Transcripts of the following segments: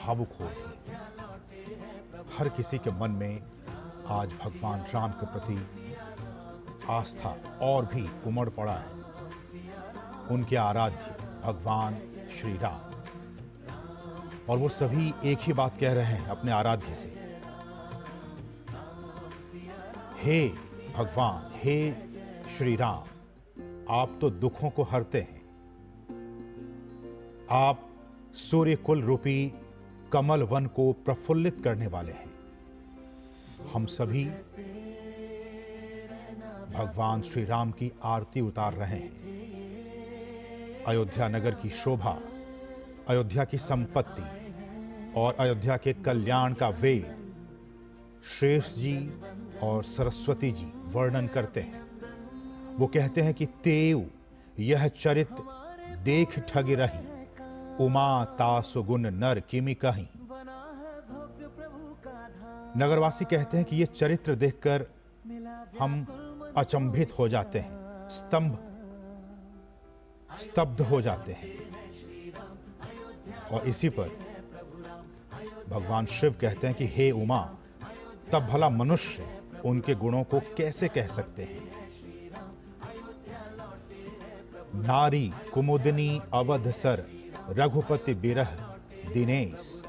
भावुक हो उठी। हर किसी के मन में आज भगवान राम के प्रति आस्था और भी उमड़ पड़ा है। उनके आराध्य भगवान श्री राम, और वो सभी एक ही बात कह रहे हैं अपने आराध्य से, हे भगवान, हे श्री राम, आप तो दुखों को हरते हैं। आप सूर्य कुल रूपी कमल वन को प्रफुल्लित करने वाले हैं। हम सभी भगवान श्री राम की आरती उतार रहे हैं। अयोध्या नगर की शोभा, अयोध्या की संपत्ति और अयोध्या के कल्याण का वेद शेष जी और सरस्वती जी वर्णन करते हैं। वो कहते हैं कि तेऊ यह चरित्र देख ठग रही, उमा तासुगुन नर किमि कहीं। नगरवासी कहते हैं कि ये चरित्र देखकर हम अचंभित हो जाते हैं, स्तब्ध हो जाते हैं। और इसी पर भगवान शिव कहते हैं कि हे उमा, तब भला मनुष्य उनके गुणों को कैसे कह सकते हैं। नारी कुमुदिनी अवधसर रघुपति बिरह दिनेश,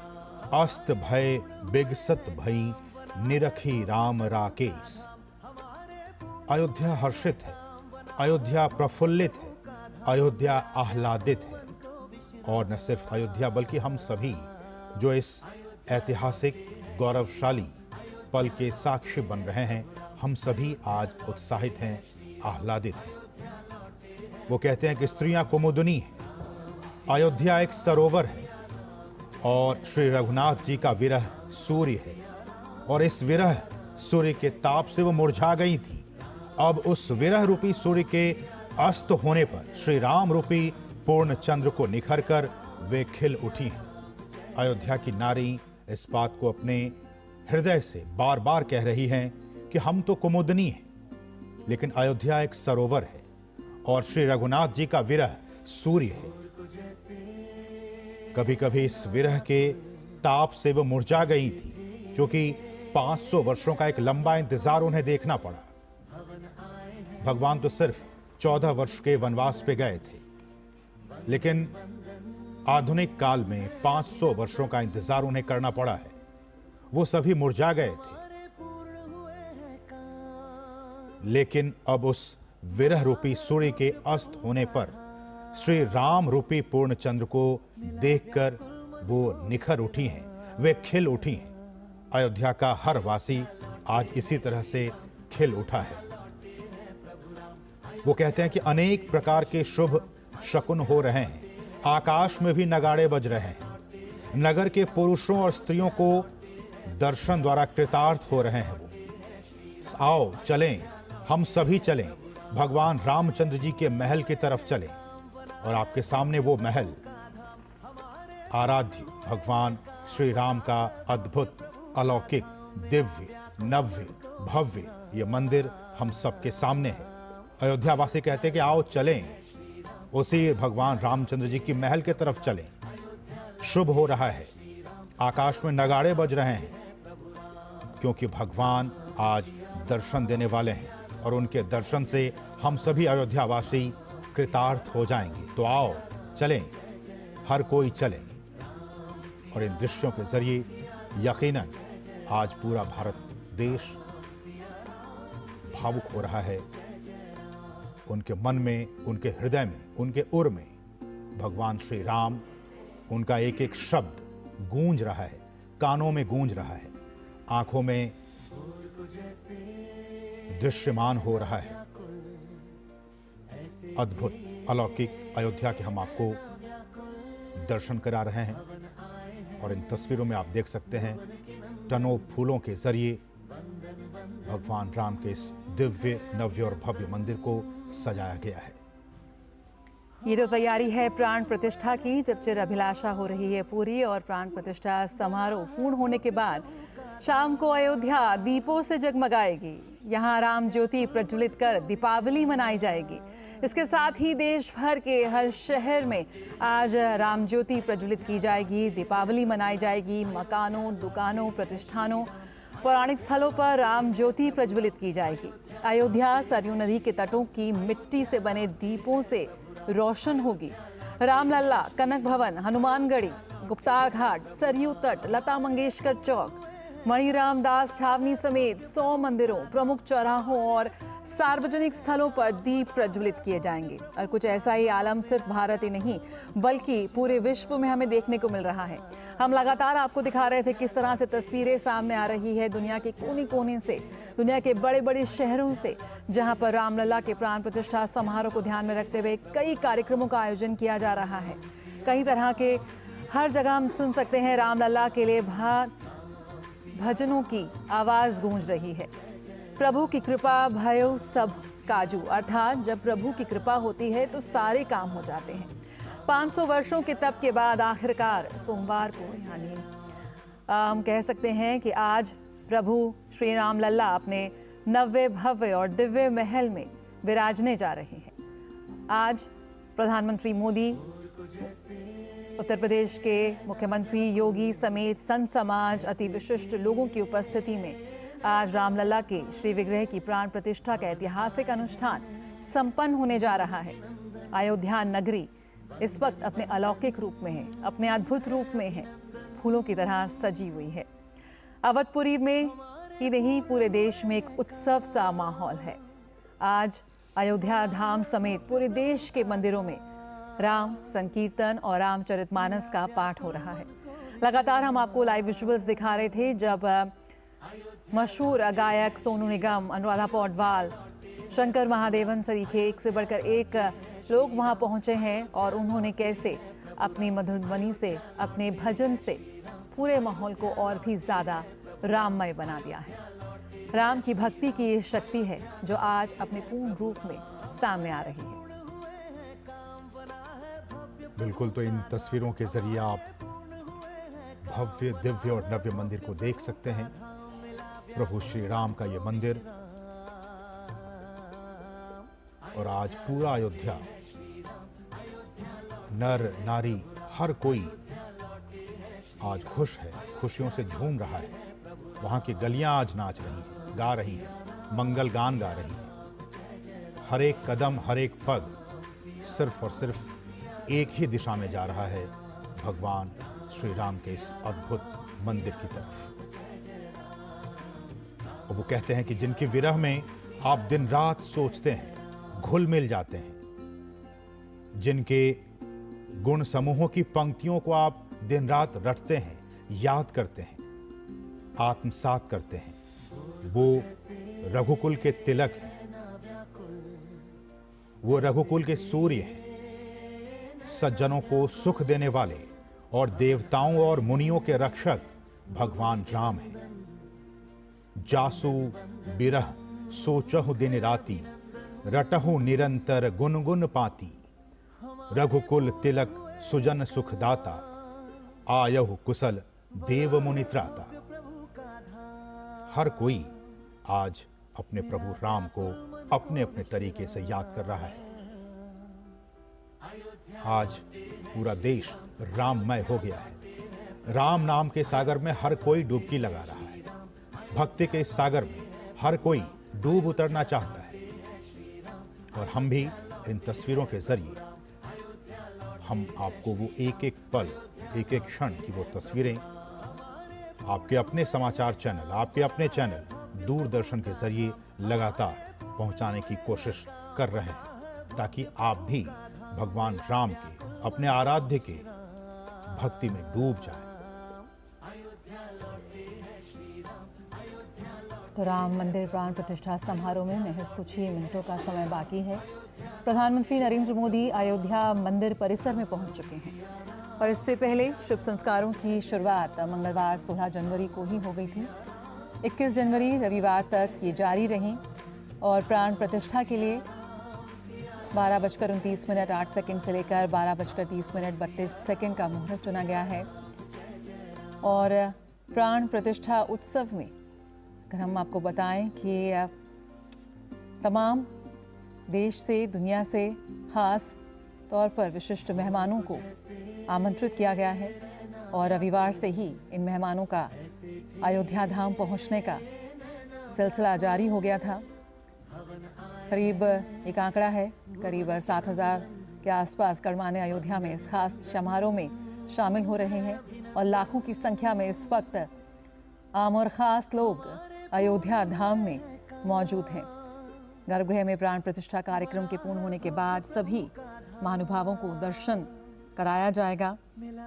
अस्त भय बिगसत भई निरखी राम राकेश। अयोध्या हर्षित है, अयोध्या प्रफुल्लित है, अयोध्या आह्लादित है। और न सिर्फ अयोध्या बल्कि हम सभी जो इस ऐतिहासिक गौरवशाली पल के साक्षी बन रहे हैं, हम सभी आज उत्साहित हैं, आह्लादित हैं। वो कहते हैं कि स्त्रियां कुमुदिनी हैं, अयोध्या एक सरोवर है और श्री रघुनाथ जी का विरह सूर्य है, और इस विरह सूर्य के ताप से वो मुरझा गई थी। अब उस विरह रूपी सूर्य के अस्त होने पर श्री राम रूपी पूर्ण चंद्र को निखर कर वे खिल उठी हैं। अयोध्या की नारी इस बात को अपने हृदय से बार बार कह रही हैं कि हम तो कुमुदिनी हैं, लेकिन अयोध्या एक सरोवर है और श्री रघुनाथ जी का विरह सूर्य है। कभी कभी इस विरह के ताप से वो मुरझा गई थी, क्योंकि 500 वर्षों का एक लंबा इंतजार उन्हें देखना पड़ा। भगवान तो सिर्फ 14 वर्ष के वनवास पे गए थे, लेकिन आधुनिक काल में 500 वर्षों का इंतजार उन्हें करना पड़ा है। वो सभी मुरझा गए थे, लेकिन अब उस विरह रूपी सूर्य के अस्त होने पर श्री राम रूपी पूर्ण चंद्र को देखकर वो निखर उठी हैं, वे खिल उठी हैं। अयोध्या का हर वासी आज इसी तरह से खिल उठा है। वो कहते हैं कि अनेक प्रकार के शुभ शकुन हो रहे हैं, आकाश में भी नगाड़े बज रहे हैं, नगर के पुरुषों और स्त्रियों को दर्शन द्वारा कृतार्थ हो रहे हैं। वो आओ चलें, हम सभी चलें, भगवान रामचंद्र जी के महल की तरफ चलें। और आपके सामने वो महल, आराध्य भगवान श्री राम का अद्भुत, अलौकिक, दिव्य, नव्य, भव्य ये मंदिर हम सबके सामने है। अयोध्या वासी कहते हैं कि आओ चलें, उसी भगवान रामचंद्र जी की महल की तरफ चलें। शुभ हो रहा है, आकाश में नगाड़े बज रहे हैं, क्योंकि भगवान आज दर्शन देने वाले हैं और उनके दर्शन से हम सभी अयोध्यावासी कृतार्थ हो जाएंगे। तो आओ चलें, हर कोई चले। और इन दृश्यों के जरिए यकीनन आज पूरा भारत देश भावुक हो रहा है। उनके मन में, उनके हृदय में, उनके उर में भगवान श्री राम, उनका एक एक शब्द गूंज रहा है, कानों में गूंज रहा है, आंखों में दृश्यमान हो रहा है। अद्भुत, अलौकिक अयोध्या के हम आपको दर्शन करा रहे हैं। और इन तस्वीरों में आप देख सकते हैं, टनों फूलों के जरिए भगवान राम के इस दिव्य, नव्य और भव्य मंदिर को सजाया गया है। ये तो तैयारी है प्राण प्रतिष्ठा की, जब चिर अभिलाषा हो रही है पूरी। और प्राण प्रतिष्ठा समारोह पूर्ण होने के बाद शाम को अयोध्या दीपों से जगमगाएगी। यहाँ राम ज्योति प्रज्वलित कर दीपावली मनाई जाएगी। इसके साथ ही देश भर के हर शहर में आज राम ज्योति प्रज्वलित की जाएगी, दीपावली मनाई जाएगी। मकानों, दुकानों, प्रतिष्ठानों, पौराणिक स्थलों पर राम ज्योति प्रज्वलित की जाएगी। अयोध्या सरयू नदी के तटों की मिट्टी से बने दीपों से रोशन होगी। रामलला, कनक भवन, हनुमानगढ़ी, गुप्तार घाट, सरयू तट, लता मंगेशकर चौक, मणिराम दास छावनी समेत 100 मंदिरों, प्रमुख चौराहों और सार्वजनिक स्थलों पर दीप प्रज्वलित किए जाएंगे। और कुछ ऐसा ही आलम सिर्फ भारत ही नहीं बल्कि पूरे विश्व में हमें देखने को मिल रहा है। हम लगातार आपको दिखा रहे थे किस तरह से तस्वीरें सामने आ रही है दुनिया के कोने कोने से, दुनिया के बड़े बड़े शहरों से, जहां पर रामलला के प्राण प्रतिष्ठा समारोह को ध्यान में रखते हुए कई कार्यक्रमों का आयोजन किया जा रहा है। कई तरह के हर जगह हम सुन सकते हैं रामलला के लिए भजनों की आवाज गूंज रही है। प्रभु की कृपा भयो सब काजू, अर्थात जब प्रभु की कृपा होती है तो सारे काम हो जाते हैं। 500 वर्षों के तप के बाद आखिरकार सोमवार को यानी हम कह सकते हैं कि आज प्रभु श्री राम लल्ला अपने नव्य भव्य और दिव्य महल में विराजने जा रहे हैं। आज प्रधानमंत्री मोदी, उत्तर प्रदेश के मुख्यमंत्री योगी समेत संत समाज, अति विशिष्ट लोगों की उपस्थिति में आज रामलला के श्री विग्रह की प्राण प्रतिष्ठा का ऐतिहासिक अनुष्ठान संपन्न होने जा रहा है। अयोध्या नगरी इस वक्त अपने अलौकिक रूप में है, अपने अद्भुत रूप में है, फूलों की तरह सजी हुई है। अवधपुरी में ही नहीं पूरे देश में एक उत्सव सा माहौल है। आज अयोध्या धाम समेत पूरे देश के मंदिरों में राम संकीर्तन और रामचरितमानस का पाठ हो रहा है। लगातार हम आपको लाइव विजुअल्स दिखा रहे थे जब मशहूर गायक सोनू निगम, अनुराधा पौडवाल, शंकर महादेवन सरीखे एक से बढ़कर एक लोग वहां पहुंचे हैं और उन्होंने कैसे अपनी मधुर ध्वनि से, अपने भजन से पूरे माहौल को और भी ज्यादा राममय बना दिया है। राम की भक्ति की ये शक्ति है जो आज अपने पूर्ण रूप में सामने आ रही है। बिल्कुल, तो इन तस्वीरों के जरिए आप भव्य, दिव्य और नव्य मंदिर को देख सकते हैं। प्रभु श्री राम का ये मंदिर, और आज पूरा अयोध्या, नर नारी हर कोई आज खुश है, खुशियों से झूम रहा है। वहां की गलियां आज नाच रही हैं, गा रही हैं, मंगल गान गा रही हैं। हर एक कदम, हर एक पग सिर्फ और सिर्फ एक ही दिशा में जा रहा है, भगवान श्री राम के इस अद्भुत मंदिर की तरफ। और वो कहते हैं कि जिनकी विरह में आप दिन रात सोचते हैं, घुल मिल जाते हैं, जिनके गुण समूहों की पंक्तियों को आप दिन रात रटते हैं, याद करते हैं, आत्मसात करते हैं, वो रघुकुल के तिलक हैं, वो रघुकुल के सूर्य हैं, सज्जनों को सुख देने वाले और देवताओं और मुनियों के रक्षक भगवान राम हैं। जासु बिरह सोचहु दिन राती, रटहु निरंतर गुनगुन पाती, रघुकुल तिलक सुजन सुखदाता, आयहु कुशल देव मुनि त्राता। हर कोई आज अपने प्रभु राम को अपने अपने तरीके से याद कर रहा है। आज पूरा देश राममय हो गया है। राम नाम के सागर में हर कोई डुबकी लगा रहा है। भक्ति के इस सागर में हर कोई डूब उतरना चाहता है। और हम भी इन तस्वीरों के जरिए हम आपको वो एक एक पल, एक एक क्षण की वो तस्वीरें आपके अपने समाचार चैनल, आपके अपने चैनल दूरदर्शन के जरिए लगातार पहुंचाने की कोशिश कर रहे हैं, ताकि आप भी भगवान राम के, अपने आराध्य के भक्ति में डूब जाएं। तो राम मंदिर प्राण प्रतिष्ठा समारोह में महज कुछ ही मिनटों का समय बाकी है। प्रधानमंत्री नरेंद्र मोदी अयोध्या मंदिर परिसर में पहुंच चुके हैं और इससे पहले शुभ संस्कारों की शुरुआत मंगलवार 16 जनवरी को ही हो गई थी। 21 जनवरी रविवार तक ये जारी रही और प्राण प्रतिष्ठा के लिए 12:29 से लेकर 12:30 32 का मुहूर्त चुना गया है। और प्राण प्रतिष्ठा उत्सव में अगर हम आपको बताएं कि तमाम देश से, दुनिया से खास तौर पर विशिष्ट मेहमानों को आमंत्रित किया गया है और रविवार से ही इन मेहमानों का अयोध्या धाम पहुंचने का सिलसिला जारी हो गया था। करीब एक आंकड़ा है, करीब 7,000 के आसपास गणमान्य अयोध्या में इस खास समारोह में शामिल हो रहे हैं और लाखों की संख्या में इस वक्त आम और ख़ास लोग अयोध्या धाम में मौजूद हैं। गर्भगृह में प्राण प्रतिष्ठा कार्यक्रम के पूर्ण होने के बाद सभी महानुभावों को दर्शन कराया जाएगा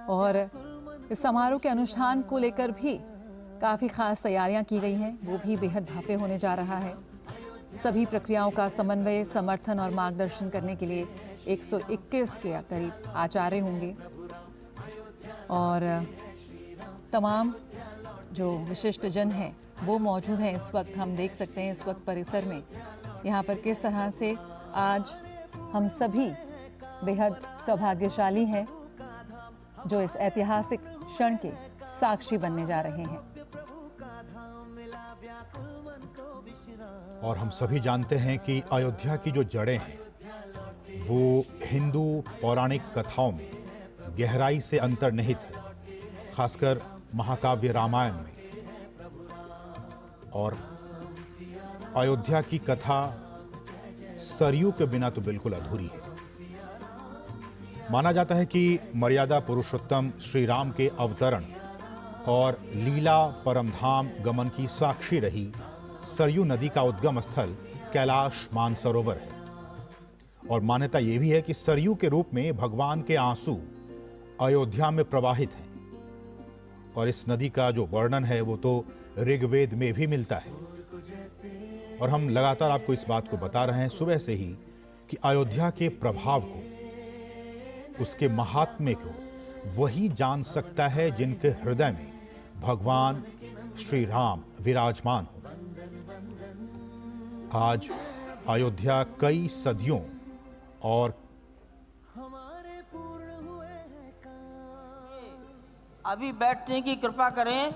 और इस समारोह के अनुष्ठान को लेकर भी काफ़ी खास तैयारियां की गई हैं, वो भी बेहद भव्य होने जा रहा है। सभी प्रक्रियाओं का समन्वय, समर्थन और मार्गदर्शन करने के लिए 121 के करीब आचार्य होंगे और तमाम जो विशिष्ट जन हैं वो मौजूद हैं। इस वक्त हम देख सकते हैं इस वक्त परिसर में यहाँ पर किस तरह से आज हम सभी बेहद सौभाग्यशाली हैं जो इस ऐतिहासिक क्षण के साक्षी बनने जा रहे हैं। और हम सभी जानते हैं कि अयोध्या की जो जड़ें हैं वो हिंदू पौराणिक कथाओं में गहराई से अंतर्निहित है, खासकर महाकाव्य रामायण में। और अयोध्या की कथा सरयू के बिना तो बिल्कुल अधूरी है। माना जाता है कि मर्यादा पुरुषोत्तम श्री राम के अवतरण और लीला परमधाम गमन की साक्षी रही सरयू नदी का उद्गम स्थल कैलाश मानसरोवर है। और मान्यता यह भी है कि सरयू के रूप में भगवान के आंसू अयोध्या में प्रवाहित हैं। और इस नदी का जो वर्णन है वो तो ऋग्वेद में भी मिलता है। और हम लगातार आपको इस बात को बता रहे हैं सुबह से ही कि अयोध्या के प्रभाव को, उसके महात्म्य को वही जान सकता है जिनके हृदय में भगवान श्री राम विराजमान हो। आज अयोध्या कई सदियों और अभी बैठने की कृपा करें।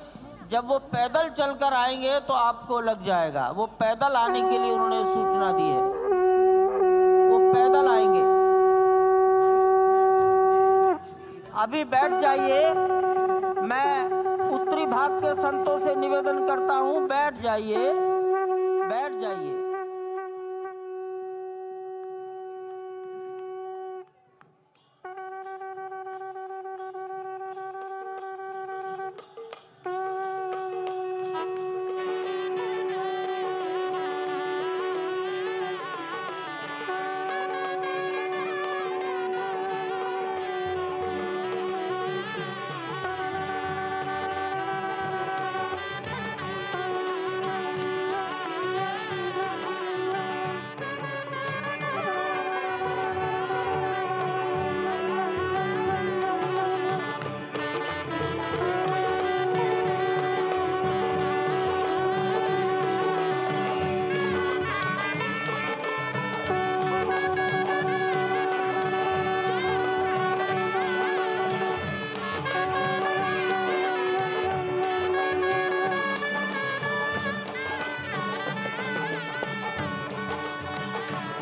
जब वो पैदल चलकर आएंगे तो आपको लग जाएगा। वो पैदल आने के लिए उन्होंने सूचना दी है, वो पैदल आएंगे। अभी बैठ जाइए। मैं उत्तरी भाग के संतों से निवेदन करता हूं, बैठ जाइए, बैठ जाइए।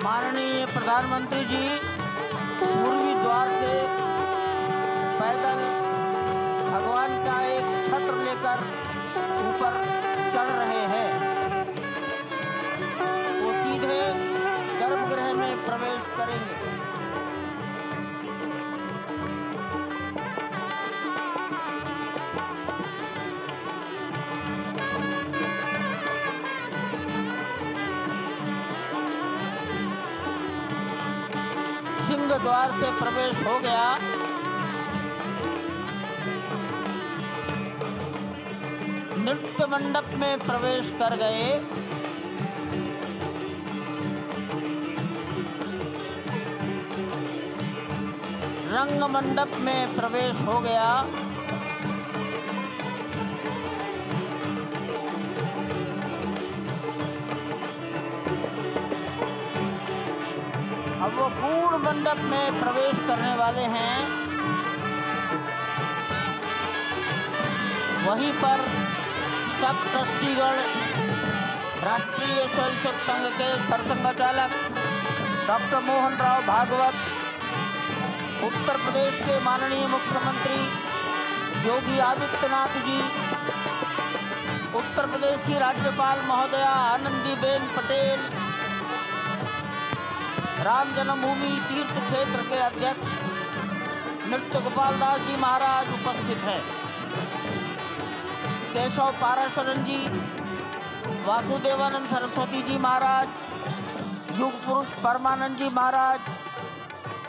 माननीय प्रधानमंत्री जी पूर्वी द्वार से पैदल भगवान का एक छत्र लेकर ऊपर चढ़ रहे हैं। वो सीधे गर्भगृह में प्रवेश करेंगे। सिंह द्वार से प्रवेश हो गया। नृत्य मंडप में प्रवेश कर गए। रंग मंडप में प्रवेश हो गया। अब वो पूर्ण मंडप में प्रवेश करने वाले हैं। वहीं पर सब ट्रस्टीगण राष्ट्रीय स्वयंसेवक संघ के सरसंघचालक डॉक्टर मोहन राव भागवत, उत्तर प्रदेश के माननीय मुख्यमंत्री योगी आदित्यनाथ जी, उत्तर प्रदेश की राज्यपाल महोदया आनंदीबेन पटेल, राम जन्मभूमि तीर्थ क्षेत्र के अध्यक्ष नृत्य गोपाल दास जी महाराज उपस्थित हैं। केशव पाराशरन जी, वासुदेवानंद सरस्वती जी महाराज, युग पुरुष परमानंद जी महाराज,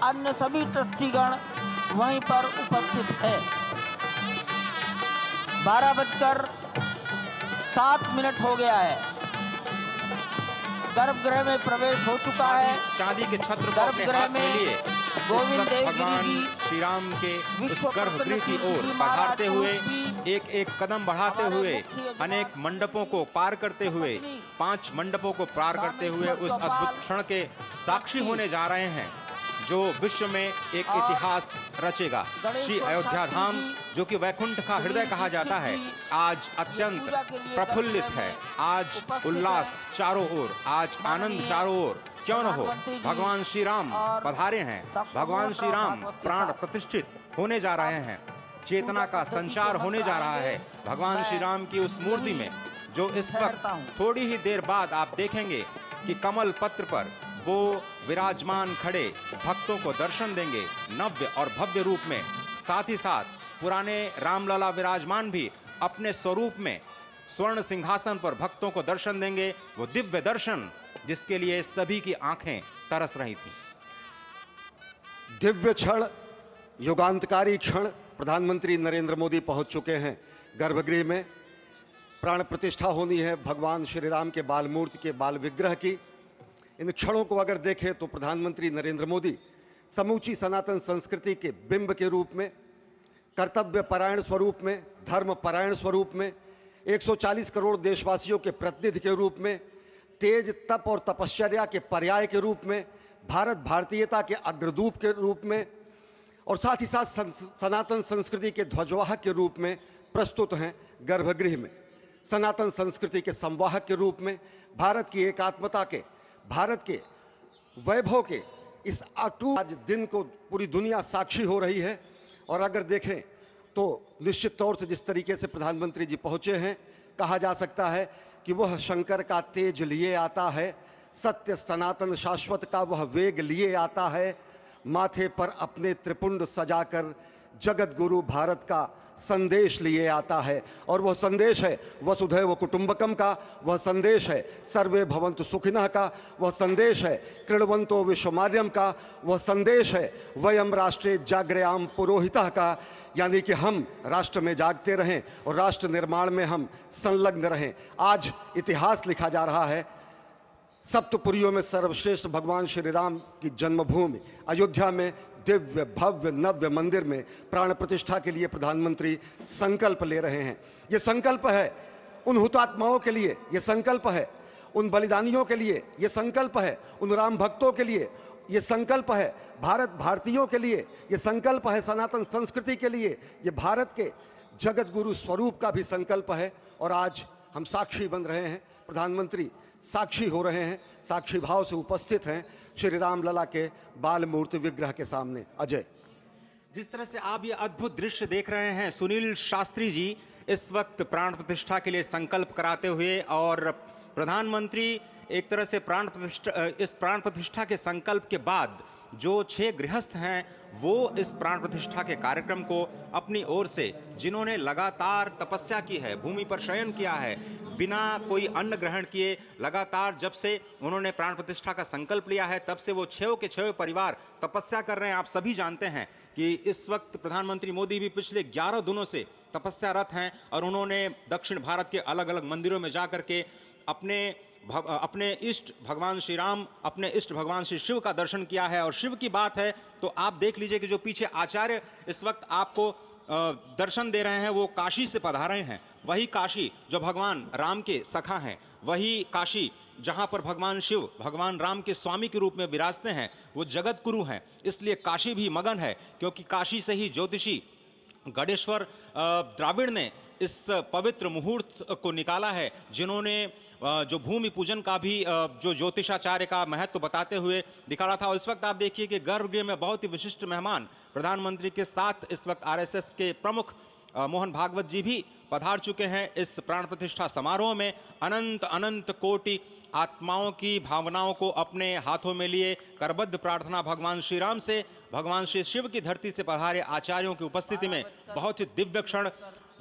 अन्य सभी ट्रस्टीगण वहीं पर उपस्थित है। 12:07 हो गया है। गर्भगृह में प्रवेश हो चुका है। चांदी के छत्र गर्भगृह में गोविंद देवगिरी भगवान जी श्री राम के उस विश्व गर्भगृह की प्रसन्न ओर जी बढ़ाते महाराज हुए रूपी एक एक कदम बढ़ाते हमारे हुए मुख्य यजमान अनेक मंडपों को पार करते हुए सपत्नी 5 मंडपों को पार करते हुए रामेश्वर उस चौपाल अद्भुत क्षण के साक्षी होने जा रहे हैं जो विश्व में एक और इतिहास रचेगा। गणेश्वर श्री अयोध्या शास्त्री धाम जी, जो कि वैकुंठ का हृदय कहा जाता है, आज अत्यंत पूजा के लिए प्रफुल्लित गर्भगृह है। में आज उपस्थित उल्लास है। चारों ओर, आज आनंद माननीय चारों ओर। क्यों न हो, प्रधानमंत्री जी भगवान श्री राम और पधारे हैं। डॉक्टर भगवान मोहन श्री राव राम भागवत के प्राण साथ प्रतिष्ठित होने जा रहे हैं। चेतना का पद्धति संचार के होने मंत्र जा रहा आएंगे। है भगवान श्री राम की उस मूर्ति में, जो इस वक्त ठहरता हूं। थोड़ी ही देर बाद आप देखेंगे कि कमल पत्र पर वो विराजमान खड़े भक्तों को दर्शन देंगे नव्य और भव्य रूप में। साथ ही साथ पुराने रामलला विराजमान भी अपने स्वरूप में स्वर्ण सिंहासन पर भक्तों को दर्शन देंगे। वो दिव्य दर्शन जिसके लिए सभी की आंखें तरस रही थी। दिव्य क्षण, युगांतकारी क्षण। प्रधानमंत्री नरेंद्र मोदी पहुंच चुके हैं गर्भगृह में। प्राण प्रतिष्ठा होनी है भगवान श्री राम के बाल मूर्ति के बाल विग्रह की। इन क्षणों को अगर देखें तो प्रधानमंत्री नरेंद्र मोदी समूची सनातन संस्कृति के बिंब के रूप में, कर्तव्य परायण स्वरूप में, धर्म परायण स्वरूप में, 140 करोड़ देशवासियों के प्रतिनिधि के रूप में, तेज तप और तपश्चर्या के पर्याय के रूप में, भारत भारतीयता के अग्रदूत के रूप में और साथ ही साथ सनातन संस्कृति के ध्वजवाहक के रूप में प्रस्तुत हैं गर्भगृह में। सनातन संस्कृति के संवाहक के रूप में, भारत की एकात्मता के, भारत के वैभव के इस अटूट आज दिन को पूरी दुनिया साक्षी हो रही है। और अगर देखें तो निश्चित तौर से जिस तरीके से प्रधानमंत्री जी पहुंचे हैं, कहा जा सकता है कि वह शंकर का तेज लिए आता है, सत्य सनातन शाश्वत का वह वेग लिए आता है, माथे पर अपने त्रिपुंड सजाकर जगत गुरु भारत का संदेश लिए आता है। और वह संदेश है वसुधैव कुटुंबकम का, वह संदेश है सर्वे भवन्तु सुखिनः का, वह संदेश है कृण्वन्तो विश्वमार्यम का, वह संदेश है वयम राष्ट्रे जागृयाम पुरोहितः का, यानी कि हम राष्ट्र में जागते रहें और राष्ट्र निर्माण में हम संलग्न रहें। आज इतिहास लिखा जा रहा है। सप्तपुरियों में सर्वश्रेष्ठ भगवान श्री राम की जन्मभूमि अयोध्या में दिव्य भव्य नव्य मंदिर में प्राण प्रतिष्ठा के लिए प्रधानमंत्री संकल्प ले रहे हैं। ये संकल्प है उन हुतात्माओं के लिए, ये संकल्प है उन बलिदानियों के लिए, ये संकल्प है उन राम भक्तों के लिए, ये संकल्प है भारत भारतीयों के लिए, ये संकल्प है सनातन संस्कृति के लिए, ये भारत के जगत गुरु स्वरूप का भी संकल्प है। और आज हम साक्षी बन रहे हैं, प्रधानमंत्री साक्षी हो रहे हैं, साक्षी भाव से उपस्थित हैं श्री राम लला के बाल मूर्ति विग्रह के सामने। अजय, जिस तरह से आप ये अद्भुत दृश्य देख रहे हैं, सुनील शास्त्री जी इस वक्त प्राण प्रतिष्ठा के लिए संकल्प कराते हुए, और प्रधानमंत्री एक तरह से इस प्राण प्रतिष्ठा के संकल्प के बाद जो 6 गृहस्थ हैं वो इस प्राण प्रतिष्ठा के कार्यक्रम को अपनी ओर से, जिन्होंने लगातार तपस्या की है, भूमि पर शयन किया है, बिना कोई अन्न ग्रहण किए, लगातार जब से उन्होंने प्राण प्रतिष्ठा का संकल्प लिया है तब से वो 6 के 6 परिवार तपस्या कर रहे हैं। आप सभी जानते हैं कि इस वक्त प्रधानमंत्री मोदी भी पिछले 11 दिनों से तपस्यारत हैं और उन्होंने दक्षिण भारत के अलग अलग मंदिरों में जाकर के अपने इष्ट भगवान श्री राम, अपने इष्ट भगवान श्री शिव का दर्शन किया है। और शिव की बात है तो आप देख लीजिए कि जो पीछे आचार्य इस वक्त आपको दर्शन दे रहे हैं वो काशी से पधारे हैं। वही काशी जो भगवान राम के सखा हैं, वही काशी जहां पर भगवान शिव भगवान राम के स्वामी के रूप में विराजते हैं, वो जगत गुरु हैं। इसलिए काशी भी मगन है, क्योंकि काशी से ही ज्योतिषी गणेश्वर द्राविड़ ने इस पवित्र मुहूर्त को निकाला है, जिन्होंने जो भूमि पूजन का भी जो ज्योतिषाचार्य का महत्व बताते हुए दिखाया था। और इस वक्त आप देखिए कि गर्भगृह में बहुत ही विशिष्ट मेहमान प्रधानमंत्री के साथ इस वक्त आरएसएस के प्रमुख मोहन भागवत जी भी पधार चुके हैं। इस प्राण प्रतिष्ठा समारोह में अनंत अनंत कोटि आत्माओं की भावनाओं को अपने हाथों में लिए करबद्ध प्रार्थना भगवान श्री राम से, भगवान श्री शिव की धरती से पधारे आचार्यों की उपस्थिति में बहुत ही दिव्य क्षण।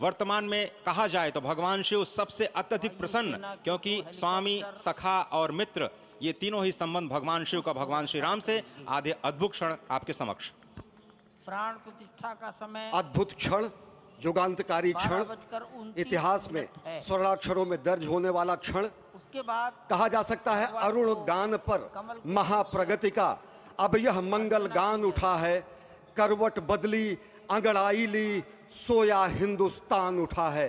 वर्तमान में कहा जाए तो भगवान शिव सबसे अत्यधिक प्रसन्न, क्योंकि स्वामी, सखा और मित्र ये तीनों ही संबंध भगवान शिव का भगवान श्री राम से। आधे अद्भुत क्षण आपके समक्ष। प्राण प्रतिष्ठा का समय अद्भुत क्षण, युगांतकारी क्षण, 12:29 इतिहास में है। स्वर्णाक्षरों में दर्ज होने वाला क्षण। उसके बाद कहा जा सकता है अरुण गान पर महाप्रगति का अब यह मंगल गान उठा है। करवट बदली, अंगड़ाई ली, सोया हिंदुस्तान उठा है।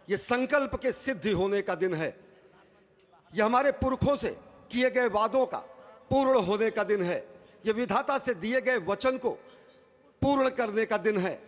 ये संकल्प के सिद्धि होने का दिन है। यह हमारे पुरखों से किए गए वादों का पूर्ण होने का दिन है। यह विधाता से दिए गए वचन को पूर्ण करने का दिन है।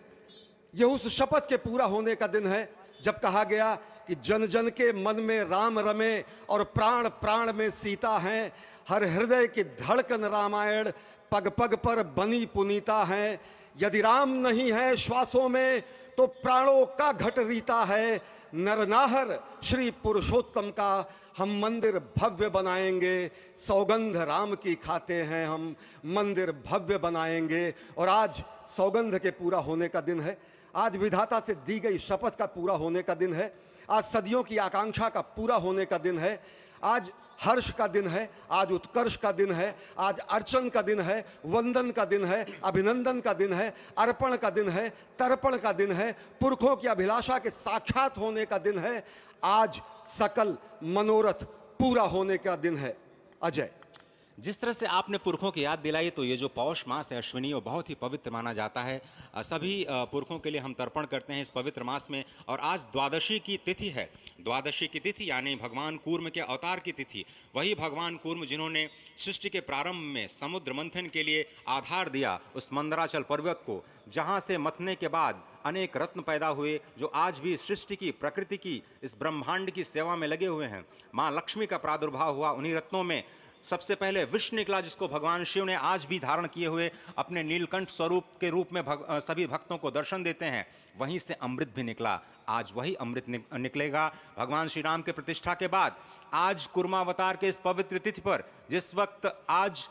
यह उस शपथ के पूरा होने का दिन है जब कहा गया कि जन जन के मन में राम रमे और प्राण प्राण में सीता हैं। हर हृदय की धड़कन रामायण, पग पग पर बनी पुनीता है। यदि राम नहीं है श्वासों में तो प्राणों का घट रीता है। नरनाहर श्री पुरुषोत्तम का हम मंदिर भव्य बनाएंगे। सौगंध राम की खाते हैं हम, मंदिर भव्य बनाएंगे। और आज सौगंध के पूरा होने का दिन है। आज विधाता से दी गई शपथ का पूरा होने का दिन है। आज सदियों की आकांक्षा का पूरा होने का दिन है। आज हर्ष का दिन है, आज उत्कर्ष का दिन है, आज अर्चन का दिन है, वंदन का दिन है, अभिनंदन का दिन है, अर्पण का दिन है, तर्पण का दिन है, पुरखों की अभिलाषा के साक्षात होने का दिन है। आज सकल मनोरथ पूरा होने का दिन है। अजय, जिस तरह से आपने पुरखों की याद दिलाई, तो ये जो पौष मास है अश्विनी, वो बहुत ही पवित्र माना जाता है। सभी पुरखों के लिए हम तर्पण करते हैं इस पवित्र मास में। और आज द्वादशी की तिथि है। द्वादशी की तिथि यानी भगवान कूर्म के अवतार की तिथि। वही भगवान कूर्म जिन्होंने सृष्टि के प्रारंभ में समुद्र मंथन के लिए आधार दिया उस मंदराचल पर्वत को, जहाँ से मथने के बाद अनेक रत्न पैदा हुए, जो आज भी सृष्टि की, प्रकृति की, इस ब्रह्मांड की सेवा में लगे हुए हैं। माँ लक्ष्मी का प्रादुर्भाव हुआ उन्हीं रत्नों में। सबसे पहले विष निकला, जिसको भगवान शिव ने आज भी धारण किए हुए अपने नीलकंठ स्वरूप के रूप में सभी भक्तों को दर्शन देते हैं। वहीं से अमृत भी निकला। आज वही अमृत निकलेगा भगवान श्री राम के प्रतिष्ठा के बाद। आज कुर्मावतार के इस पवित्र तिथि पर, जिस वक्त आज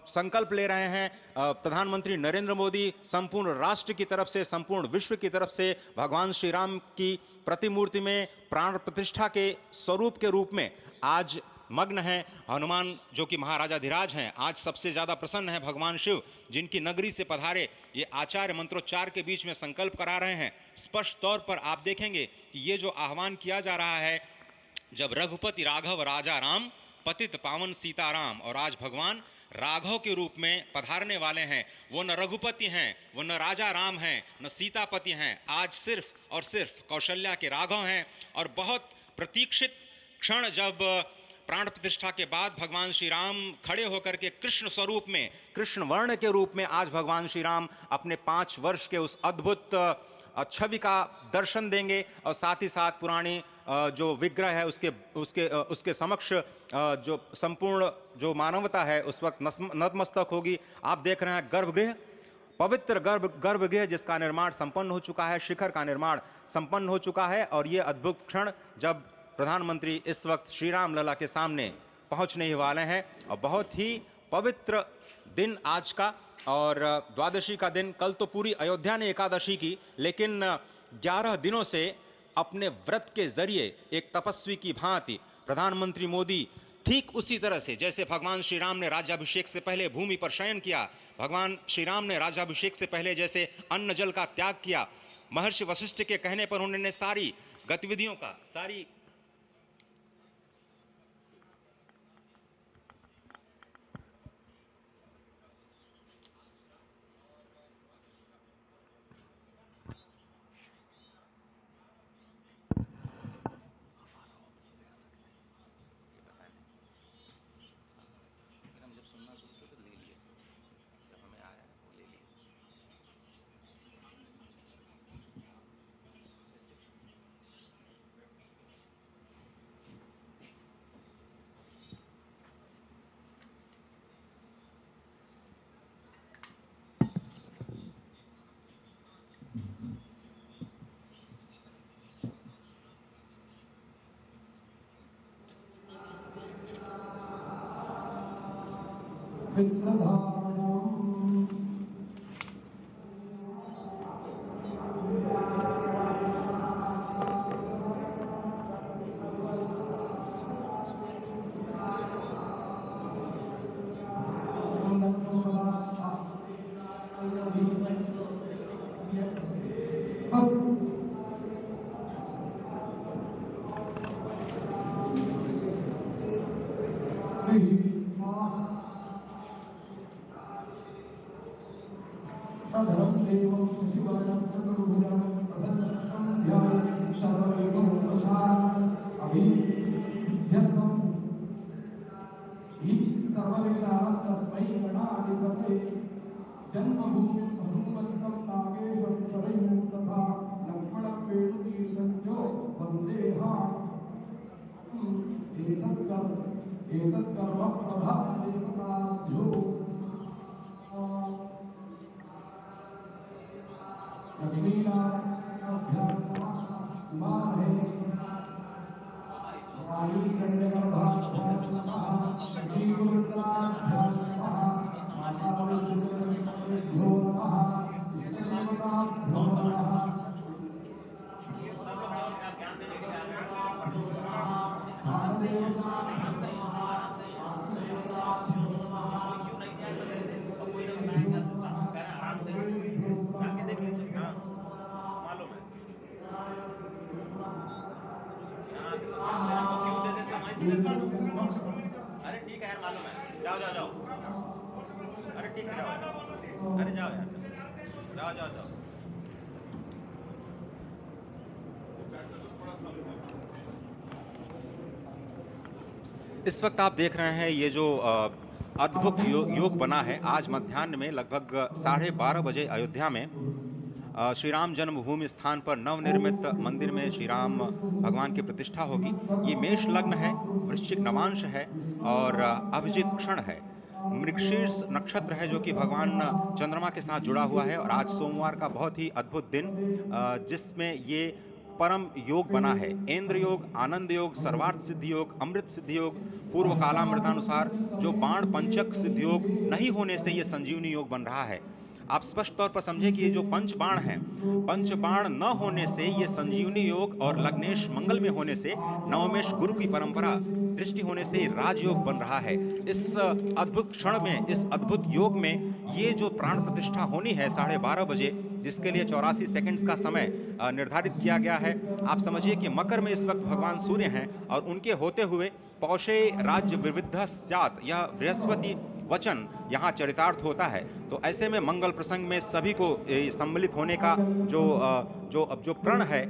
संकल्प ले रहे हैं प्रधानमंत्री नरेंद्र मोदी, संपूर्ण राष्ट्र की तरफ से, संपूर्ण विश्व की तरफ से भगवान श्री राम की प्रतिमूर्ति में प्राण प्रतिष्ठा के स्वरूप के रूप में आज मग्न है। हनुमान जो कि महाराजाधिराज हैं, आज सबसे ज्यादा प्रसन्न है भगवान शिव, जिनकी नगरी से पधारे ये आचार्य मंत्रोच्चार के बीच में संकल्प करा रहे हैं। स्पष्ट तौर पर आप देखेंगे कि ये जो आह्वान किया जा रहा है, जब रघुपति राघव राजा राम, पतित पावन सीताराम, और आज भगवान राघव के रूप में पधारने वाले हैं। वो न रघुपति हैं, वो न राजा राम हैं, न सीतापति हैं। आज सिर्फ और सिर्फ कौशल्या के राघव हैं। और बहुत प्रतीक्षित क्षण, जब प्राण प्रतिष्ठा के बाद भगवान श्री राम खड़े होकर के कृष्ण स्वरूप में, कृष्ण वर्ण के रूप में आज भगवान श्री राम अपने 5 वर्ष के उस अद्भुत छवि का दर्शन देंगे। और साथ ही साथ पुरानी जो विग्रह है उसके समक्ष जो संपूर्ण जो मानवता है उस वक्त नतमस्तक होगी। आप देख रहे हैं गर्भगृह, पवित्र गर्भगृह जिसका निर्माण संपन्न हो चुका है, शिखर का निर्माण संपन्न हो चुका है। और ये अद्भुत क्षण जब प्रधानमंत्री इस वक्त श्री राम लला के सामने पहुंचने ही वाले हैं। और बहुत ही पवित्र दिन आज का, और द्वादशी का दिन। कल तो पूरी अयोध्या ने एकादशी की, लेकिन 11 दिनों से अपने व्रत के जरिए एक तपस्वी की भांति प्रधानमंत्री मोदी ठीक उसी तरह से, जैसे भगवान श्री राम ने राज्याभिषेक से पहले भूमि पर शयन किया, भगवान श्री राम ने राज्याभिषेक से पहले जैसे अन्न जल का त्याग किया, महर्षि वशिष्ठ के कहने पर उन्होंने सारी गतिविधियों का, सारी अरे ठीक है यार, मालूम है। जाओ जाओ जाओ। अरे ठीक है, जाओ। अरे जाओ यार, जाओ जाओ जाओ। इस वक्त आप देख रहे हैं ये जो अद्भुत योग बना है। आज मध्याह्न में लगभग 12:30 बजे अयोध्या में श्री राम जन्मभूमि स्थान पर नवनिर्मित मंदिर में श्री राम भगवान की प्रतिष्ठा होगी। ये मेष लग्न है, वृश्चिक नवांश है और अभिजित क्षण है। मृगशीर्ष नक्षत्र है जो कि भगवान चंद्रमा के साथ जुड़ा हुआ है। और आज सोमवार का बहुत ही अद्भुत दिन, जिसमें ये परम योग बना है। इंद्र योग, आनंद योग, सर्वार्थ सिद्धि योग, अमृत सिद्धि योग, पूर्व कालामृतानुसार जो बाण पंचक सिद्धि योग नहीं होने से ये संजीवनी योग बन रहा है। आप स्पष्ट तौर पर समझे कि ये जो पंचबाण है, पंचबाण न होने से ये संजीवनी योग और लग्नेश मंगल में होने से नवमेश गुरु की परंपरा दृष्टि होने से राजयोग बन रहा है। इस अद्भुत क्षण में, इस अद्भुत योग में ये जो प्राण प्रतिष्ठा होनी है 12:30 बजे, जिसके लिए 84 सेकंड्स का समय निर्धारित किया गया है। आप समझिए कि मकर में इस वक्त भगवान सूर्य हैं और उनके होते हुए पौषे राज्य विविध स्यात्, यह बृहस्पति वचन यहाँ चरितार्थ होता है। तो ऐसे में मंगल प्रसंग में सभी को सम्मिलित होने का जो प्रण है,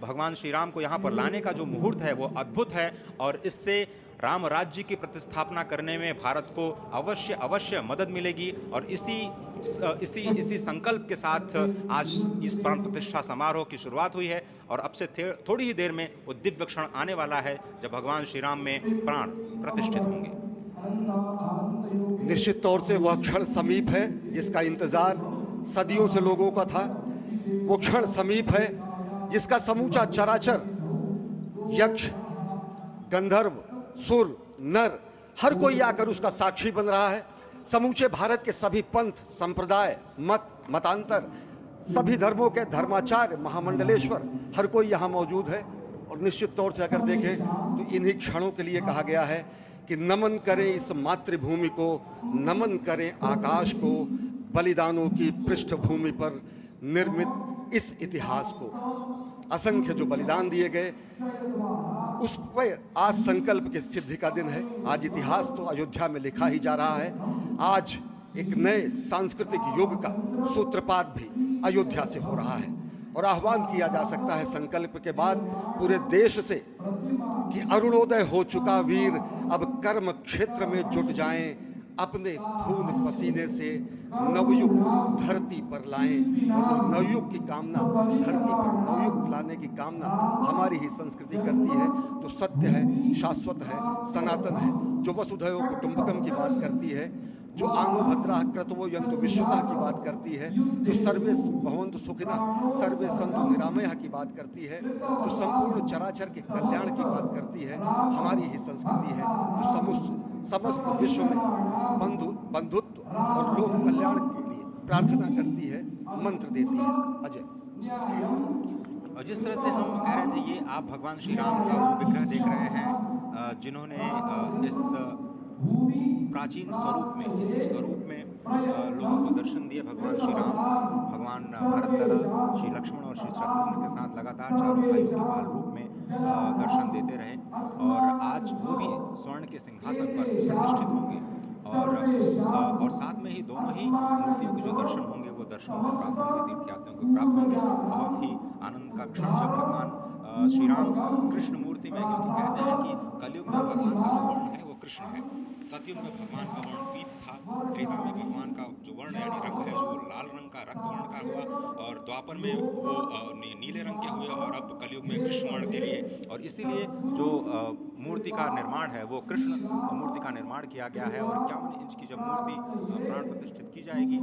भगवान श्री राम को यहाँ पर लाने का जो मुहूर्त है वो अद्भुत है। और इससे राम राज्य की प्रतिस्थापना करने में भारत को अवश्य मदद मिलेगी। और इसी संकल्प के साथ आज इस प्राण प्रतिष्ठा समारोह की शुरुआत हुई है। और अब से थोड़ी ही देर में वो दिव्य क्षण आने वाला है जब भगवान श्री राम में प्राण प्रतिष्ठित होंगे। निश्चित तौर से वह क्षण समीप है जिसका इंतजार सदियों से लोगों का था। वो क्षण समीप है जिसका समूचा चराचर, यक्ष, गंधर्व, सुर, नर, हर कोई आकर उसका साक्षी बन रहा है। समूचे भारत के सभी पंथ, संप्रदाय, मतांतर, सभी धर्मों के धर्माचार्य, महामंडलेश्वर, हर कोई यहाँ मौजूद है। और निश्चित तौर से अगर देखें तो इन्हीं क्षणों के लिए कहा गया है कि नमन करें इस मातृभूमि को, नमन करें आकाश को, बलिदानों की पृष्ठभूमि पर निर्मित इस इतिहास को। असंख्य जो बलिदान दिए गए उस पर आज संकल्प की सिद्धि का दिन है। आज इतिहास तो अयोध्या में लिखा ही जा रहा है। आज एक नए सांस्कृतिक युग का सूत्रपात भी अयोध्या से हो रहा है। और आह्वान किया जा सकता है संकल्प के बाद पूरे देश से कि अरुणोदय हो चुका वीर, अब कर्म क्षेत्र में जुट जाएं, अपने खून पसीने से नवयुग धरती पर लाएं। और नवयुग की कामना, धरती पर नवयुग लाने की कामना हमारी ही संस्कृति करती है, जो सत्य है, शाश्वत है, सनातन है, जो वसुधैव कुटुंबकम की बात करती है, जो आनो भद्राः क्रतवो यन्तु विश्वतः की बात करती है, जो सर्वे भवन्तु सुखिनः सर्वे सन्तु निरामयः की बात करती है, जो संपूर्ण चराचर के कल्याण की बात करती है, हमारी ही संस्कृति है। जो समस्त विश्व में बंधुत्व और लोक कल्याण के लिए प्रार्थना करती है, मंत्र देती है। अजय। और जिस तरह से हम कह रहे थे, ये आप भगवान श्री राम का वो विग्रह देख रहे हैं जिन्होंने इस प्राचीन स्वरूप में, इसी स्वरूप में लोगों को दर्शन दिए। भगवान श्री राम, भगवान भरत लला, श्री लक्ष्मण और श्री शत्रुघ्न के साथ लगातार चारों भाइयों के बाल रूप में दर्शन देते रहे और आज वो भी स्वर्ण के सिंहासन पर प्रतिष्ठित होंगे और साथ में ही दोनों ही मूर्तियों के जो दर्शन होंगे वो दर्शन को प्राप्त होंगे, तीर्थयात्रियों को प्राप्त होंगे। बहुत ही आनंद का क्षण जब भगवान श्री राम कृष्ण मूर्ति में, क्योंकि कहते हैं कि कलयुग में भगवान का जो वर्ण है वो कृष्ण है, सतयुग में भगवान का वर्ण पीत था, त्रेता में भगवान का जो वर्ण यानी रंग है जो लाल रंग का रक्त वर्ण का हुआ और द्वापर में वो नीले रंग के हुए और अब कलयुग में कृष्ण वर्ण के लिए। और इसीलिए जो मूर्ति का निर्माण है वो कृष्ण मूर्ति का निर्माण किया गया है और 51 इंच की जब मूर्ति प्राण प्रतिष्ठित की जाएगी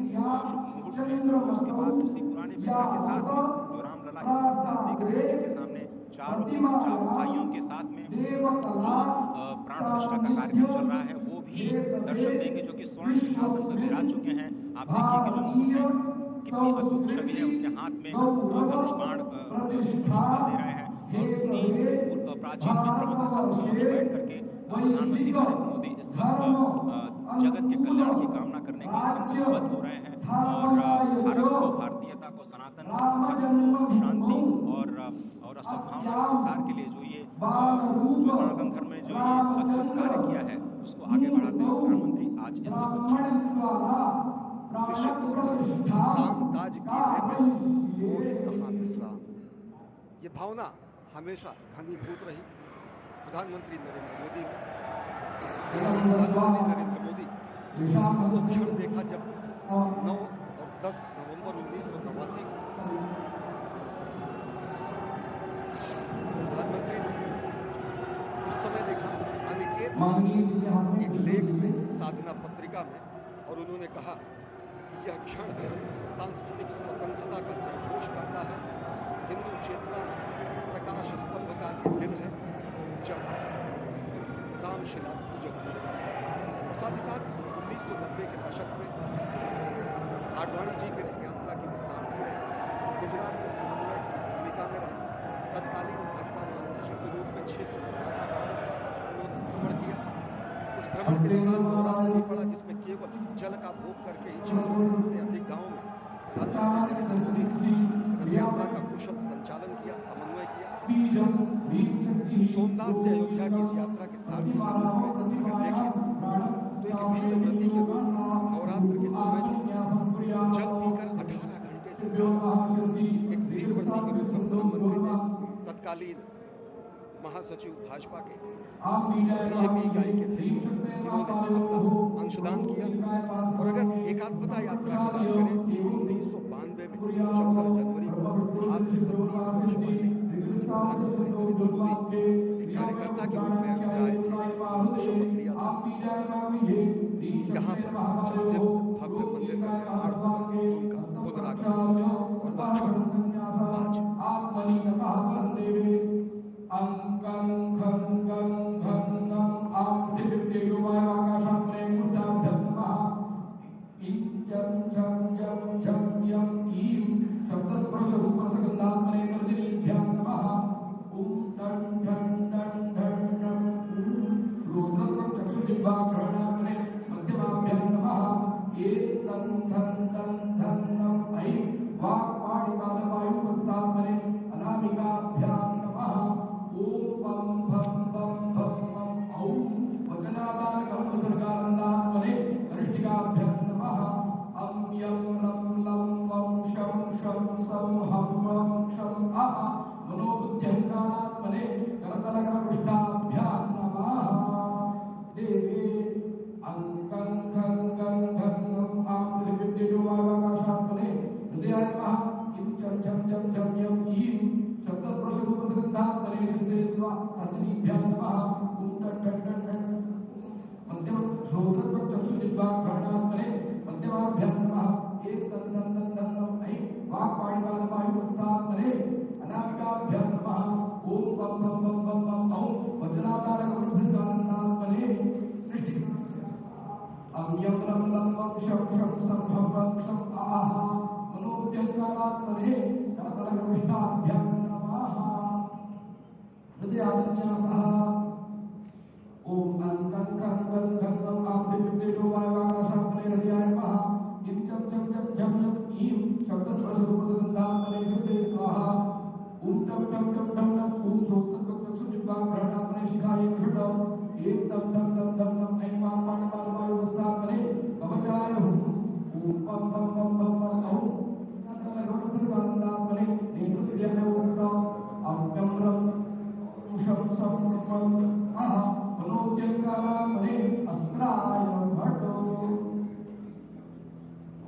शुभ मुहूर्त में, उसके बाद उसी पुराने विग्रह के साथ में जो रामलला इस वक्त आप देख रहे हैं जिनके सामने चारों भाइयों के साथ में जो प्राण प्रतिष्ठा का कार्यक्रम चल रहा है वो भी दर्शन देंगे, जो कि स्वर्ण सिंहासन पर विराज चुके हैं। आप देखिए कि जो मुकुट है कितनी अद्भुत छवि है, उनके हाथ में धनुष बाण दे रहे हैं और उन्हीं प्राचीन विग्रहों के समक्ष बैठ करके प्रधानमंत्री नरेंद्र मोदी इस वक्त जगत के कल्याण की कामना करने के लिए संकल्पबद्ध हो रहे हैं और भारत को, भारतीयता को, सनातन धर्म को शांति और सद्भावना के प्रसार के लिए जो सनातन धर्म में जो ये अद्भुत कार्य किया है उसको आगे बढ़ाते हुए प्रधानमंत्री आज इस निश्चित तौर से काम काज कीने में मोहि कहाँ विश्राम, ये भावना हमेशा घनीभूत रही प्रधानमंत्री नरेंद्र मोदी वो क्षण देखा जब 9 और 10 नवंबर 1989 को प्रधानमंत्री ने उस समय देखा अनिकेत एक लेख में, साधना पत्रिका में, और उन्होंने कहा कि यह क्षण सांस्कृतिक स्वतंत्रता का जयघोष करता है, हिंदू चेतना में एक प्रकाश स्तंभ का दिन है जब रामशिला पूजन हुए। साथ ही साथ 1990 के दशक में आडवाणी जी के रथ यात्रा की सारथी रहे, गुजरात में समन्वय की भूमिका में रहे, तत्कालीन भाजपा महासचिव के रूप में 600 गांवों उन्होंने भ्रमण किया। उस भ्रमण के दौरान नवरात्र भी पड़ा जिसमें केवल जल का भोग करके ही 600 से अधिक गांवों में प्रधानमंत्री नरेंद्र मोदी ने इस रथ यात्रा का कुशल संचालन किया, समन्वय किया। सोमनाथ से अयोध्या की इस यात्रा के सारथी के रूप में अगर देखें तो एक वीर व्रती के रूप में नवरात्र के समय में जल पीकर 18 घंटे से ज्यादा एक वीर व्रती के रूप में प्रधानमंत्री ने तत्कालीन महासचिव भाजपा के बीजेपी इकाई के थे, इन्होंने अपना अंशदान किया। और अगर एकात्मता यात्रा की बात करें 1992 में 14 जनवरी को आज से 32 वर्ष पहले प्रधानमंत्री नरेंद्र मोदी एक कार्यकर्ता के रूप में अयोध्या आए थे, शपथ लिया था यहाँ पर जब भव्य मंदिर का निर्माण होगा तो उनका पुनरागमन और वह आज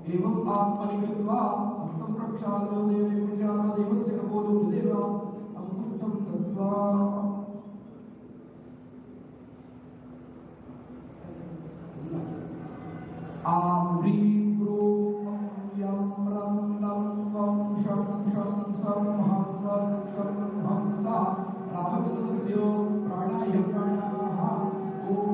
एवं आत्मनिकृत्वा हस्तं प्रक्षाल्य देवे प्रजाना देवस्य कपोलो हृदेवा अंकुष्ठं दत्त्वा आम्रीं प्रों यं रं लं वं शं सं हं वं हंसः रामचन्द्रस्य प्राणाय प्राणाः ॐ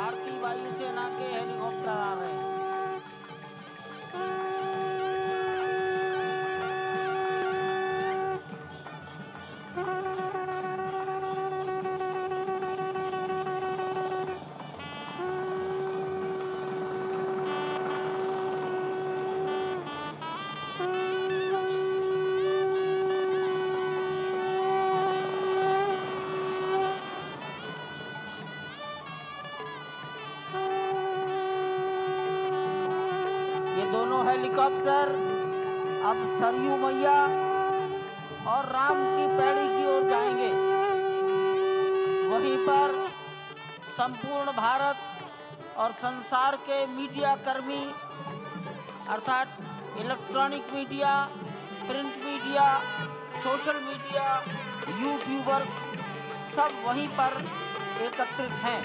आम्रीं वायुसेना के हेलीकॉप्टर आ रहे हैं। ये दोनों हेलीकॉप्टर अब सरयू मैया और राम की पैड़ी की ओर जाएंगे। वहीं पर संपूर्ण भारत और संसार के मीडिया कर्मी अर्थात electronic media, print media, social media, YouTubers सब वहीं पर एकत्रित हैं।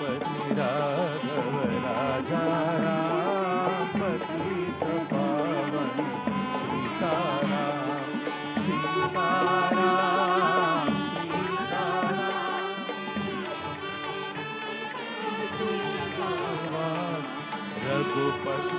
रघुपति राघव राजा राम पतित पावन सीताराम सीताराम सीताराम रघुपति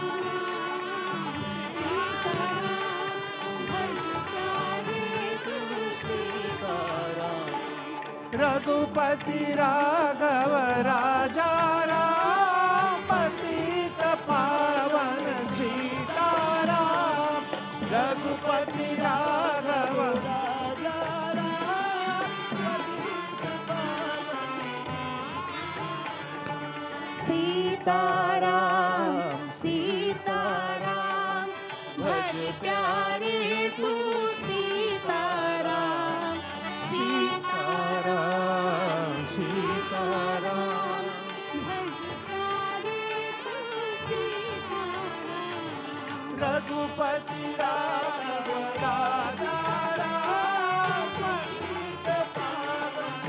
रघुपति राघव राजा राम पतित पावन सीताराम रघुपति राघव राजा राम पतित पावन सीताराम सीताराम भज प्यारे तू सीताराम सीताराम सीताराम भज प्यारे तू सीताराम रघुपति राघव राजा राम पतित पावन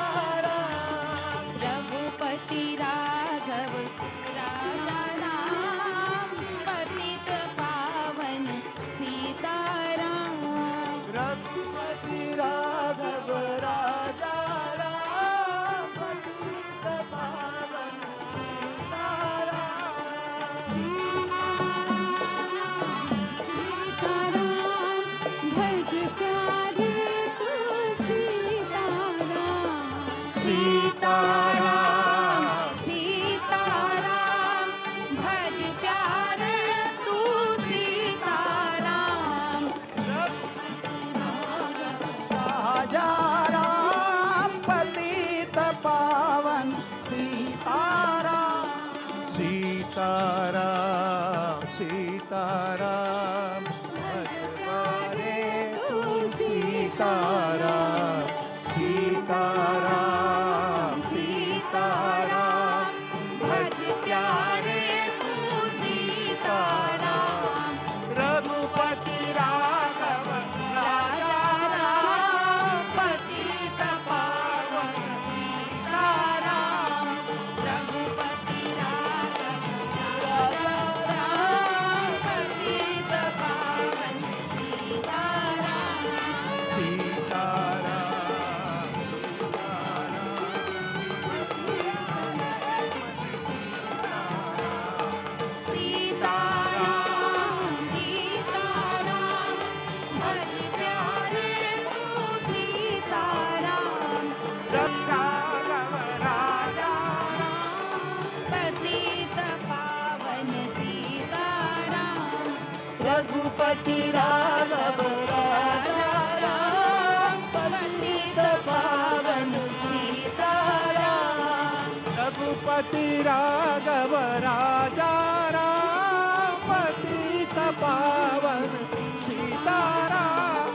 सीताराम रघुपति राघव राजा राम पतित पावन सीताराम रघुपति राघव राजा राम पतित पावन सीताराम सीताराम भज प्यारे तू सीताराम राजा राम पतित पावन सीताराम सीताराम सीताराम भज प्यारे तू सीताराम सीताराम सीताराम भज प्यारे तू सीताराम रघुपति राघव राजा राम पतित पावन सीताराम रघुपति राघव राजा राम पतित पावन सीताराम सीताराम रघुपति राघव राजा राम पतित पावन सीताराम रघुपति राघव राजा राम पतित पावन सीताराम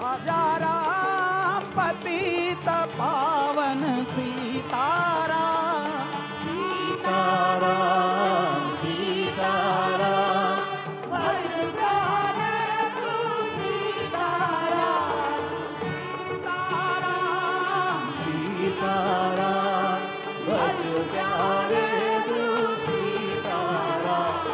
राजा राम पतित पावन सीताराम सीताराम सीताराम भज प्यारे तू सीताराम सीताराम भज प्यारे तू सीताराम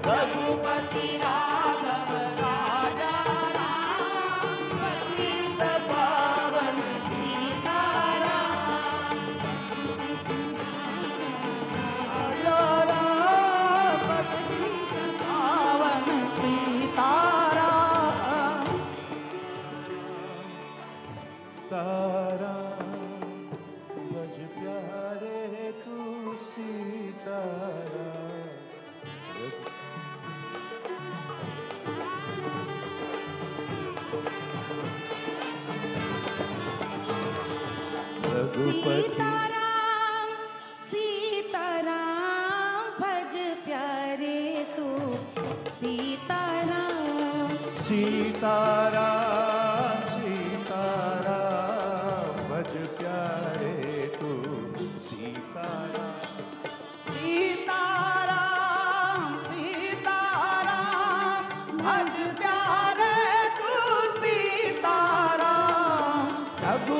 रघुपति राघव राजा राम पतित पावन सीताराम पावन सीताराम तारा भज प्यारे तू सीताराम रघुपति सीताराम भज प्यारे तू सीताराम सीताराम सीताराम भज प्यारे तू सीताराम सीताराम सीताराम भज प्यारे तू सीताराम रघु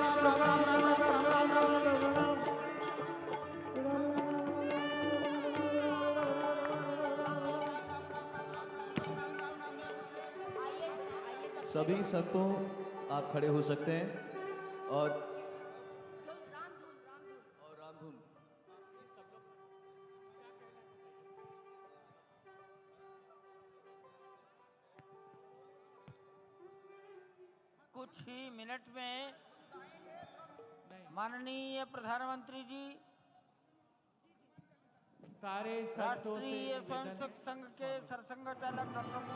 सभी संतों आप खड़े हो सकते हैं और रामधुन। कुछ ही मिनट में माननीय प्रधानमंत्री जी सारे संतों से राष्ट्रीय निवेदन स्वयंसेवक है। संघ के सरसंघ चालक डॉक्टर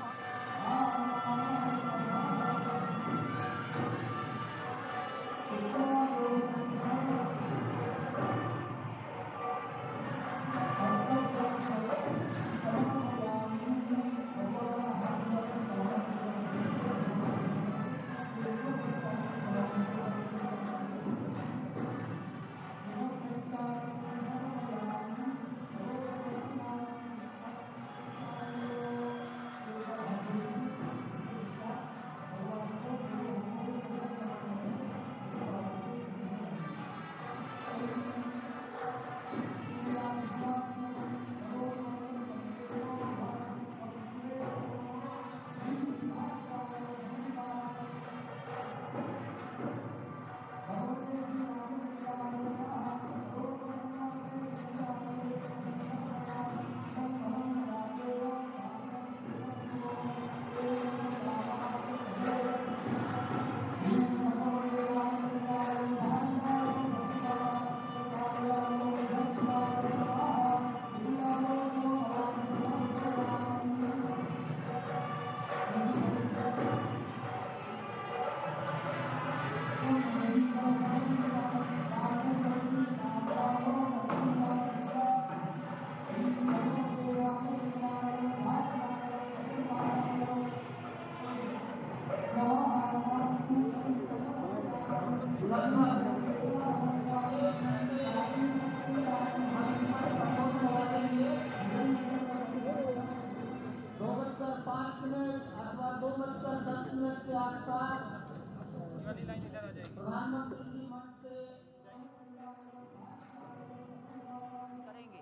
मोहन करेंगे।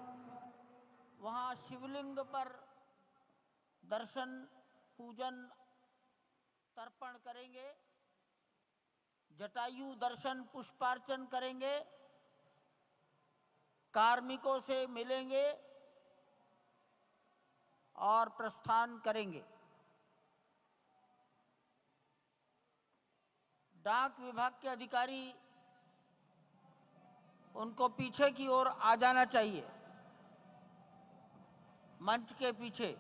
वहां शिवलिंग पर दर्शन पूजन तर्पण करेंगे, जटायु दर्शन पुष्पार्चन करेंगे, कार्मिकों से मिलेंगे और प्रस्थान करेंगे। डाक विभाग के अधिकारी उनको पीछे की ओर आ जाना चाहिए, मंच के पीछे।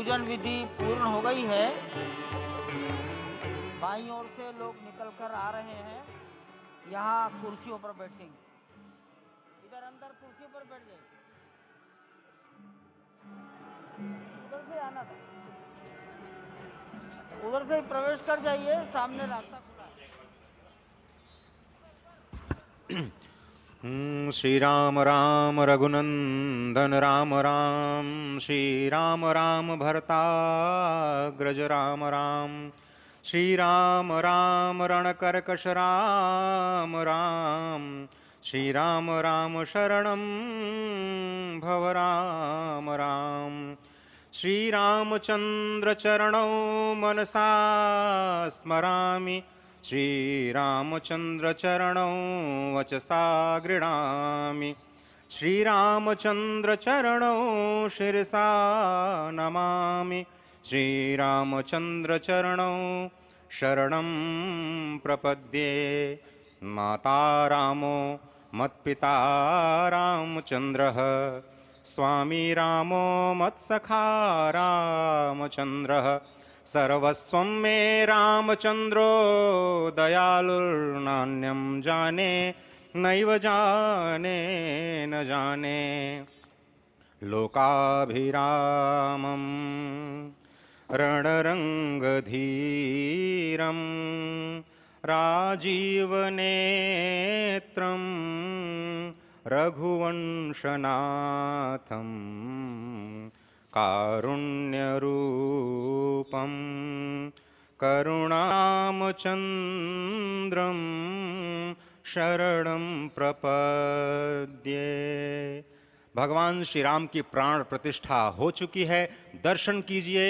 पूजन विधि पूर्ण हो गई है। बाईं ओर से लोग निकल कर आ रहे हैं, यहाँ कुर्सियों पर बैठेंगे। इधर अंदर कुर्सियों पर बैठ जाइए, उधर से आना था, उधर से ही प्रवेश कर जाइए, सामने रास्ता खुला है। श्री राम राम रघुनंदन राम राम, श्री राम राम भरताग्रज राम राम, श्री राम राम रणकर्कश राम राम, श्री राम राम शरणं भव राम राम, श्री रामचंद्र चरणौ मनसा स्मरामि, श्री रामचंद्र चरणौ वचसा गृह्णामि, श्री रामचंद्र चरणौ शिरसा नमामि, श्री रामचंद्र चरणौ शरणं प्रपद्ये। माता रामो मत्पिता रामचंद्रः, स्वामी रामो मत्सखा रामचंद्रः, सर्वस्वं मे रामचंद्रो दयालुर्नान्यं जाने नैव जाने न जाने। लोकाभिरामं रणरंगधीरं राजीवनेत्रं रघुवंशनाथं कारुण्यरूपं करुणामचन्द्रं शरणं प्रपद्ये। भगवान श्री राम की प्राण प्रतिष्ठा हो चुकी है। दर्शन कीजिए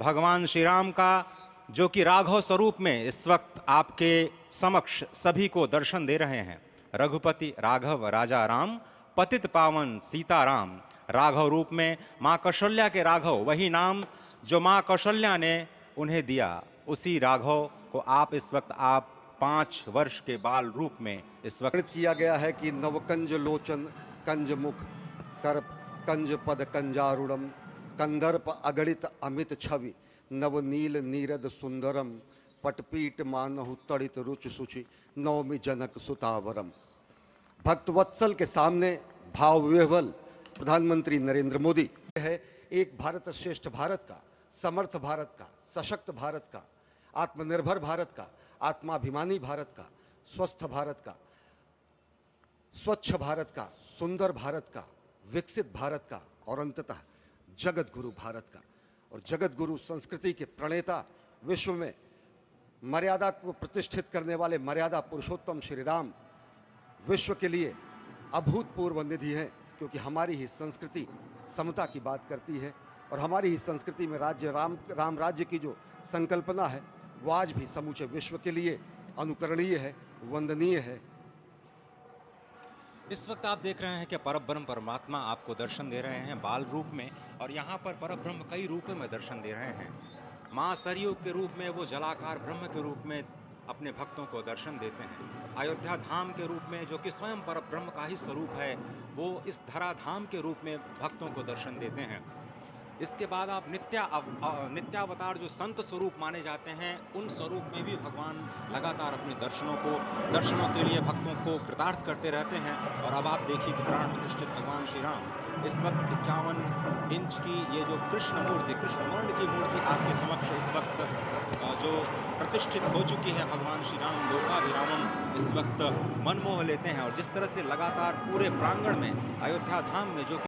भगवान श्री राम का, जो कि राघव स्वरूप में इस वक्त आपके समक्ष सभी को दर्शन दे रहे हैं। रघुपति राघव राजा राम, पतित पावन सीताराम। राघव रूप में माँ कौशल्या के राघव, वही नाम जो माँ कौशल्या ने उन्हें दिया, उसी राघव को आप इस वक्त 5 वर्ष के बाल रूप में इस वक्त किया गया है कि नवकंज लोचन कंज मुख कर कंज पद कंजारुणम, कंदर्प अगणित अमित छवि नवनील नीरद सुंदरम, पटपीट मानहु तड़ित रुचि सुचि नवमी जनक सुतावरम। भक्तवत्सल के सामने भाव विह्वल प्रधानमंत्री नरेंद्र मोदी है। एक भारत श्रेष्ठ भारत का, समर्थ भारत का, सशक्त भारत का, आत्मनिर्भर भारत का, आत्माभिमानी भारत का, स्वस्थ भारत का, स्वच्छ भारत का, सुंदर भारत का, विकसित भारत का और अंततः जगत गुरु भारत का। और जगत गुरु संस्कृति के प्रणेता, विश्व में मर्यादा को प्रतिष्ठित करने वाले मर्यादा पुरुषोत्तम श्री राम विश्व के लिए अभूतपूर्व निधि है, क्योंकि हमारी ही संस्कृति समता की बात करती है और हमारी ही संस्कृति में राम राज्य की जो संकल्पना है वो आज भी समूचे विश्व के लिए अनुकरणीय है, वंदनीय है। इस वक्त आप देख रहे हैं कि परब्रह्म परमात्मा आपको दर्शन दे रहे हैं बाल रूप में, और यहाँ पर परब्रह्म कई रूपों में दर्शन दे रहे हैं। माँ सरयू के रूप में वो जलाकार ब्रह्म के रूप में अपने भक्तों को दर्शन देते हैं। अयोध्या धाम के रूप में, जो कि स्वयं परब्रह्म का ही स्वरूप है, वो इस धरा धाम के रूप में भक्तों को दर्शन देते हैं। इसके बाद आप नित्यावतार जो संत स्वरूप माने जाते हैं, उन स्वरूप में भी भगवान लगातार अपने दर्शनों के लिए भक्तों को कृतार्थ करते रहते हैं। और अब आप देखिए कि प्राण प्रतिष्ठित भगवान श्री राम इस वक्त 51 इंच की ये जो कृष्ण वर्ण की मूर्ति आपके समक्ष इस वक्त जो प्रतिष्ठित हो चुकी है। भगवान श्री राम लोकाभिरामम इस वक्त मनमोह लेते हैं, और जिस तरह से लगातार पूरे प्रांगण में अयोध्या धाम में जो